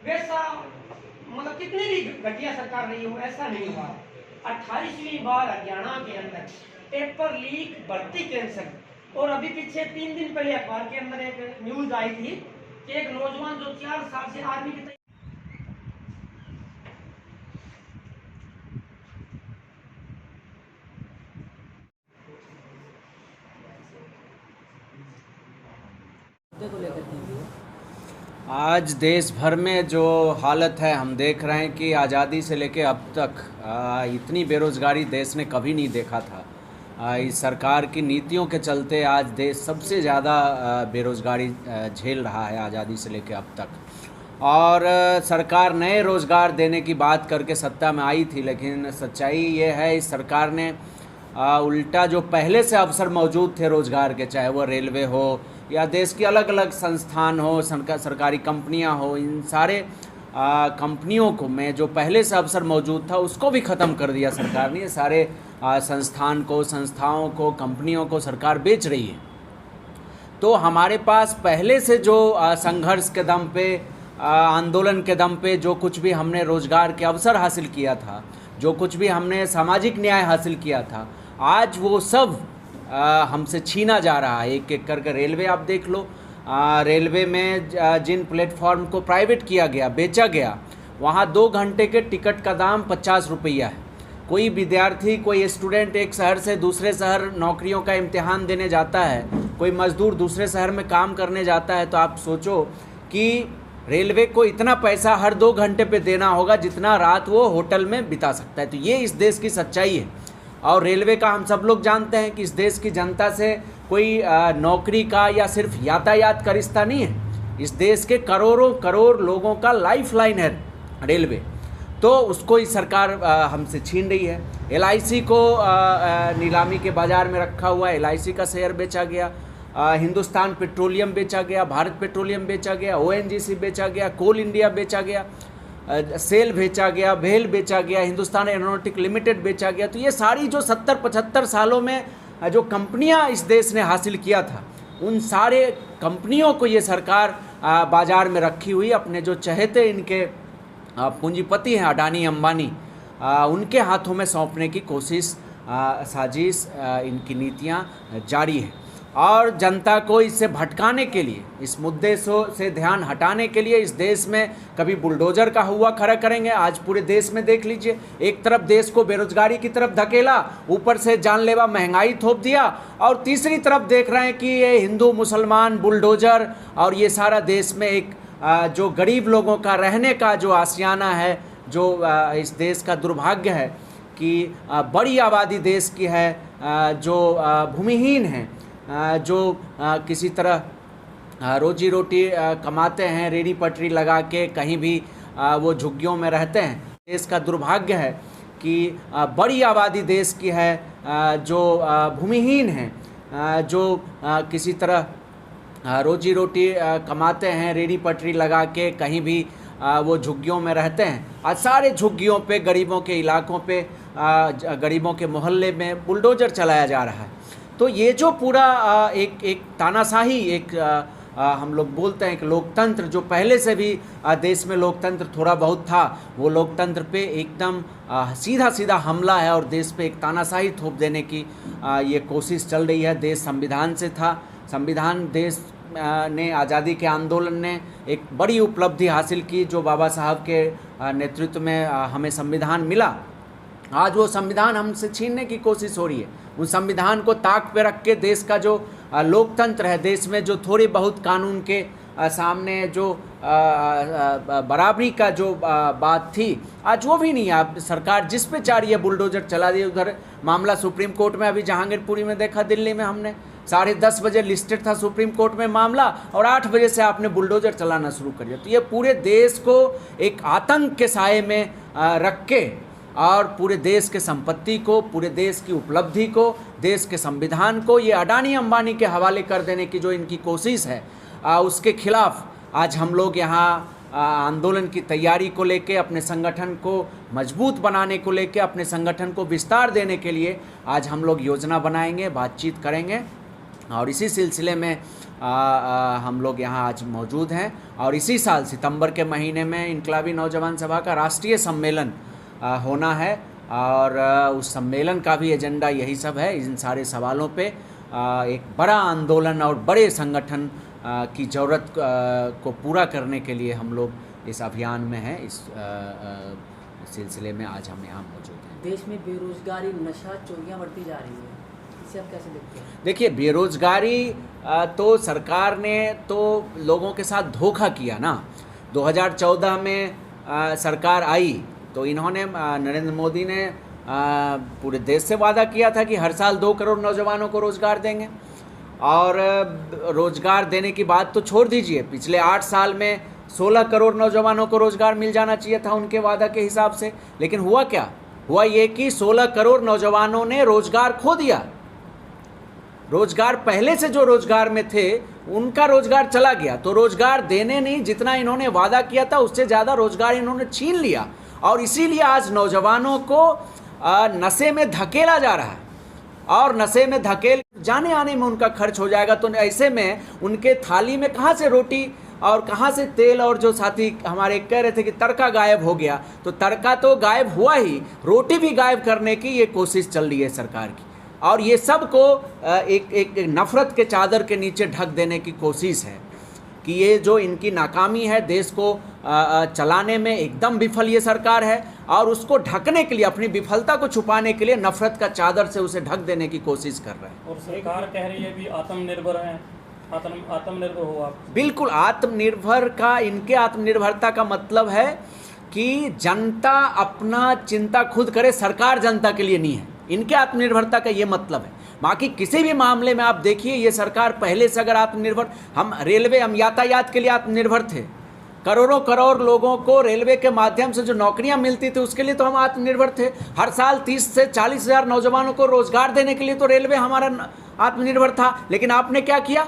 वैसा मतलब कितनी भी घटिया सरकार रही हो ऐसा नहीं हुआ। 28वीं बार हरियाणा के अंदर पेपर लीक, भर्ती कैंसिल। और अभी पीछे 3 दिन पहले अखबार के अंदर एक न्यूज आई थी कि एक नौजवान जो 4 साल से आर्मी की को लेकर के आज देश भर में जो हालत है हम देख रहे हैं कि आज़ादी से लेके अब तक इतनी बेरोज़गारी देश ने कभी नहीं देखा था। इस सरकार की नीतियों के चलते आज देश सबसे ज़्यादा बेरोज़गारी झेल रहा है आज़ादी से लेके अब तक। और सरकार नए रोज़गार देने की बात करके सत्ता में आई थी, लेकिन सच्चाई ये है इस सरकार ने उल्टा जो पहले से अवसर मौजूद थे रोज़गार के, चाहे वो रेलवे हो या देश की अलग अलग संस्थान हो, सरकारी कंपनियां हो, इन सारे कंपनियों को में जो पहले से अवसर मौजूद था उसको भी ख़त्म कर दिया सरकार ने। सारे संस्थाओं को, कंपनियों को सरकार बेच रही है। तो हमारे पास पहले से जो संघर्ष के दम पे, आंदोलन के दम पे जो कुछ भी हमने रोज़गार के अवसर हासिल किया था, जो कुछ भी हमने सामाजिक न्याय हासिल किया था, आज वो सब हमसे छीना जा रहा है एक एक करके। रेलवे आप देख लो, रेलवे में जिन प्लेटफॉर्म को प्राइवेट किया गया, बेचा गया, वहाँ 2 घंटे के टिकट का दाम 50 रुपया है। कोई विद्यार्थी, कोई स्टूडेंट एक शहर से दूसरे शहर नौकरियों का इम्तिहान देने जाता है, कोई मज़दूर दूसरे शहर में काम करने जाता है, तो आप सोचो कि रेलवे को इतना पैसा हर 2 घंटे पे देना होगा जितना रात वो होटल में बिता सकता है। तो ये इस देश की सच्चाई है। और रेलवे का हम सब लोग जानते हैं कि इस देश की जनता से कोई नौकरी का या सिर्फ यातायात का रिश्ता नहीं है। इस देश के करोड़ों करोड़ लोगों का लाइफलाइन है रेलवे। तो उसको ही सरकार हमसे छीन रही है। LIC को नीलामी के बाज़ार में रखा हुआ है, LIC का शेयर बेचा गया, हिंदुस्तान पेट्रोलियम बेचा गया, भारत पेट्रोलियम बेचा गया, ONGC बेचा गया, कोल इंडिया बेचा गया, सेल बेचा गया, भेल बेचा गया, हिंदुस्तान एरोनॉटिक लिमिटेड बेचा गया। तो ये सारी जो 70-75 सालों में जो कंपनियां इस देश ने हासिल किया था, उन सारे कंपनियों को ये सरकार बाज़ार में रखी हुई अपने जो चहेते इनके पूंजीपति हैं अडानी अंबानी, उनके हाथों में सौंपने की कोशिश, साजिश, इनकी नीतियां जारी है। और जनता को इससे भटकाने के लिए, इस मुद्दे से ध्यान हटाने के लिए इस देश में कभी बुलडोज़र का हुआ खड़ा करेंगे। आज पूरे देश में देख लीजिए, एक तरफ देश को बेरोजगारी की तरफ धकेला, ऊपर से जानलेवा महंगाई थोप दिया, और तीसरी तरफ देख रहे हैं कि ये हिंदू मुसलमान बुलडोज़र और ये सारा देश में एक जो गरीब लोगों का रहने का जो आशियाना है, जो इस देश का दुर्भाग्य है कि बड़ी आबादी देश की है जो भूमिहीन है, जो किसी तरह रोजी रोटी कमाते हैं, रेडी पटरी लगा के कहीं भी वो झुग्गियों में रहते हैं। देश का दुर्भाग्य है कि बड़ी आबादी देश की है जो भूमिहीन है, जो किसी तरह रोजी रोटी कमाते हैं, रेडी पटरी लगा के कहीं भी वो झुग्गियों में रहते हैं। आज सारे झुग्गियों पे, गरीबों के इलाकों पे, गरीबों के मोहल्ले में बुलडोज़र चलाया जा रहा है। तो ये जो पूरा एक तानाशाही, एक हम लोग बोलते हैं कि लोकतंत्र, जो पहले से भी देश में लोकतंत्र थोड़ा बहुत था, वो लोकतंत्र पे एकदम सीधा सीधा हमला है और देश पे एक तानाशाही थोप देने की ये कोशिश चल रही है। देश संविधान से था, संविधान देश ने, आज़ादी के आंदोलन ने एक बड़ी उपलब्धि हासिल की, जो बाबा साहब के नेतृत्व में हमें संविधान मिला। आज वो संविधान हमसे छीनने की कोशिश हो रही है। उस संविधान को ताक पे रख के देश का जो लोकतंत्र है, देश में जो थोड़ी बहुत कानून के सामने जो बराबरी का जो बात थी, आज वो भी नहीं है। अब सरकार जिस पे चाह रही है बुलडोज़र चला दी। उधर मामला सुप्रीम कोर्ट में, अभी जहांगीरपुरी में देखा, दिल्ली में हमने 10:30 बजे लिस्टेड था सुप्रीम कोर्ट में मामला, और 8 बजे से आपने बुलडोज़र चलाना शुरू कर दिया। तो ये पूरे देश को एक आतंक के साए में रख के, और पूरे देश के संपत्ति को, पूरे देश की उपलब्धि को, देश के संविधान को ये अडानी अंबानी के हवाले कर देने की जो इनकी कोशिश है, उसके खिलाफ आज हम लोग यहाँ आंदोलन की तैयारी को लेके, अपने संगठन को मजबूत बनाने को लेके, अपने संगठन को विस्तार देने के लिए आज हम लोग योजना बनाएंगे, बातचीत करेंगे। और इसी सिलसिले में हम लोग यहाँ आज मौजूद हैं। और इसी साल सितंबर के महीने में इनकलाबी नौजवान सभा का राष्ट्रीय सम्मेलन होना है, और उस सम्मेलन का भी एजेंडा यही सब है। इन सारे सवालों पे एक बड़ा आंदोलन और बड़े संगठन की ज़रूरत को पूरा करने के लिए हम लोग इस अभियान में हैं। इस सिलसिले में आज हम यहाँ मौजूद हैं। देश में बेरोजगारी, नशा, चोरियां बढ़ती जा रही है, इसे आप कैसे देखते हैं? देखिए, बेरोजगारी तो सरकार ने तो लोगों के साथ धोखा किया ना। 2014 में सरकार आई तो इन्होंने नरेंद्र मोदी ने पूरे देश से वादा किया था कि हर साल 2 करोड़ नौजवानों को रोज़गार देंगे, और रोज़गार देने की बात तो छोड़ दीजिए, पिछले 8 साल में 16 करोड़ नौजवानों को रोज़गार मिल जाना चाहिए था उनके वादा के हिसाब से। लेकिन हुआ क्या? हुआ ये कि 16 करोड़ नौजवानों ने रोज़गार खो दिया। रोज़गार, पहले से जो रोज़गार में थे उनका रोज़गार चला गया। तो रोज़गार देने नहीं, जितना इन्होंने वादा किया था उससे ज़्यादा रोज़गार इन्होंने छीन लिया, और इसीलिए आज नौजवानों को नशे में धकेला जा रहा है, और नशे में धकेल जाने आने में उनका खर्च हो जाएगा। तो ऐसे में उनके थाली में कहाँ से रोटी और कहाँ से तेल, और जो साथी हमारे कह रहे थे कि तड़का गायब हो गया, तो तड़का तो गायब हुआ ही, रोटी भी गायब करने की ये कोशिश चल रही है सरकार की। और ये सब को एक नफ़रत के चादर के नीचे ढक देने की कोशिश है कि ये जो इनकी नाकामी है, देश को चलाने में एकदम विफल ये सरकार है, और उसको ढकने के लिए, अपनी विफलता को छुपाने के लिए नफ़रत का चादर से उसे ढक देने की कोशिश कर रहे हैं। और सरकार कह रही है भी आत्मनिर्भर है, आत्मनिर्भर हो आप। बिल्कुल, आत्मनिर्भर का, इनके आत्मनिर्भरता का मतलब है कि जनता अपना चिंता खुद करे, सरकार जनता के लिए नहीं है। इनके आत्मनिर्भरता का ये मतलब है। बाकी किसी भी मामले में आप देखिए, ये सरकार पहले से अगर आत्मनिर्भर, हम रेलवे, हम यातायात के लिए आत्मनिर्भर थे, करोड़ों करोड़ लोगों को रेलवे के माध्यम से जो नौकरियां मिलती थी उसके लिए तो हम आत्मनिर्भर थे। हर साल 30 से 40 हज़ार नौजवानों को रोजगार देने के लिए तो रेलवे हमारा आत्मनिर्भर था। लेकिन आपने क्या किया?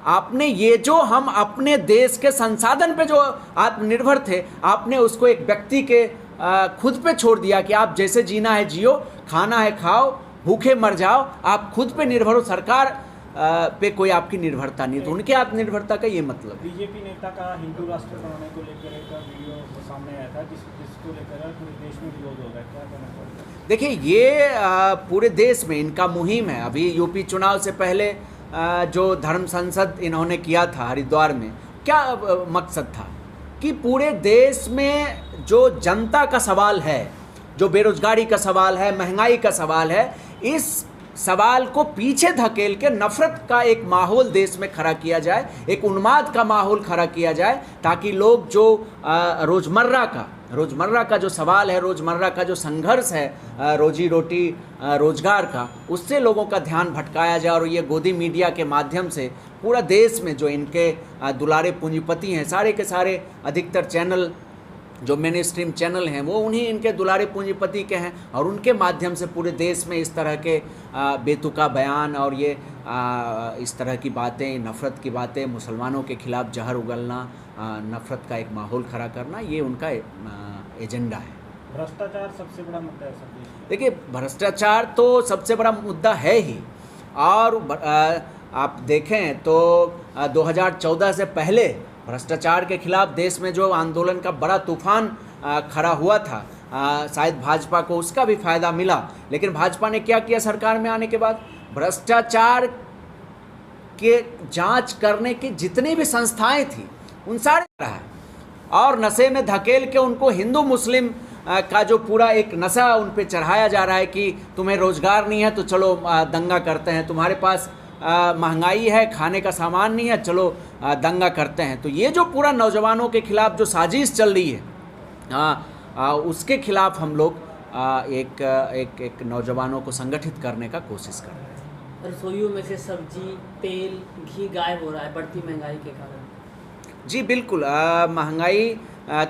आपने ये जो हम अपने देश के संसाधन पे जो आत्मनिर्भर थे, आपने उसको एक व्यक्ति के खुद पे छोड़ दिया कि आप जैसे जीना है जियो, खाना है खाओ, भूखे मर जाओ, आप खुद पे निर्भर हो, सरकार पे कोई आपकी निर्भरता नहीं। तो उनके आत्मनिर्भरता का ये मतलब है। बीजेपी नेता का हिंदू राष्ट्र बनाने को लेकर एक वीडियो सामने आया था, जिसको लेकर पूरे देश में विरोध हो रहा है, क्या कहना चाहिए? देखिए, ये पूरे देश में इनका मुहिम है। अभी यूपी चुनाव से पहले जो धर्म संसद इन्होंने किया था हरिद्वार में, क्या मकसद था कि पूरे देश में जो जनता का सवाल है, जो बेरोजगारी का सवाल है, महंगाई का सवाल है, इस सवाल को पीछे धकेल के नफरत का एक माहौल देश में खड़ा किया जाए, एक उन्माद का माहौल खड़ा किया जाए, ताकि लोग जो रोज़मर्रा का जो सवाल है, रोज़मर्रा का जो संघर्ष है रोजी रोटी रोजगार का, उससे लोगों का ध्यान भटकाया जाए। और ये गोदी मीडिया के माध्यम से पूरा देश में जो इनके दुलारे पूंजीपति हैं, सारे के सारे अधिकतर चैनल जो मेन स्ट्रीम चैनल हैं वो उन्हीं इनके दुलारे पूंजीपति के हैं, और उनके माध्यम से पूरे देश में इस तरह के बेतुका बयान और ये इस तरह की बातें, नफ़रत की बातें, मुसलमानों के खिलाफ जहर उगलना, नफ़रत का एक माहौल खड़ा करना, ये उनका एजेंडा है। भ्रष्टाचार सबसे बड़ा मुद्दा है सर देश में। देखिए, भ्रष्टाचार तो सबसे बड़ा मुद्दा है ही, और आप देखें तो 2014 से पहले भ्रष्टाचार के खिलाफ देश में जो आंदोलन का बड़ा तूफान खड़ा हुआ था, शायद भाजपा को उसका भी फ़ायदा मिला। लेकिन भाजपा ने क्या किया सरकार में आने के बाद? भ्रष्टाचार के जांच करने की जितनी भी संस्थाएं थी उन सारे रहा है, और नशे में धकेल के उनको हिंदू मुस्लिम का जो पूरा एक नशा उन पे चढ़ाया जा रहा है कि तुम्हें रोज़गार नहीं है तो चलो दंगा करते हैं, तुम्हारे पास महंगाई है, खाने का सामान नहीं है, चलो दंगा करते हैं। तो ये जो पूरा नौजवानों के खिलाफ जो साजिश चल रही है, उसके खिलाफ हम लोग एक नौजवानों को संगठित करने का कोशिश कर रहे हैं। रसोइयों में से सब्जी, तेल, घी गायब हो रहा है बढ़ती महंगाई के कारण। जी बिल्कुल, महंगाई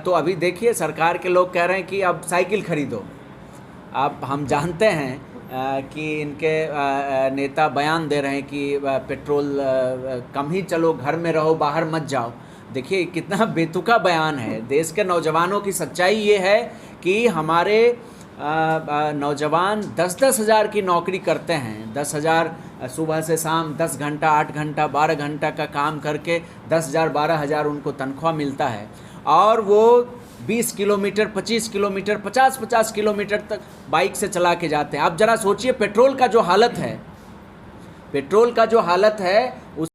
तो अभी देखिए, सरकार के लोग कह रहे हैं कि अब साइकिल खरीदो। अब हम जानते हैं कि इनके नेता बयान दे रहे हैं कि पेट्रोल कम ही चलो, घर में रहो, बाहर मत जाओ। देखिए कितना बेतुका बयान है। देश के नौजवानों की सच्चाई ये है कि हमारे नौजवान 10-10 हज़ार की नौकरी करते हैं, 10,000 सुबह से शाम 10 घंटा 8 घंटा 12 घंटा का काम करके 10,000 12,000 उनको तनख्वाह मिलता है, और वो 20 किलोमीटर 25 किलोमीटर 50-50 किलोमीटर तक बाइक से चला के जाते हैं। आप ज़रा सोचिए पेट्रोल का जो हालत है, पेट्रोल का जो हालत है उस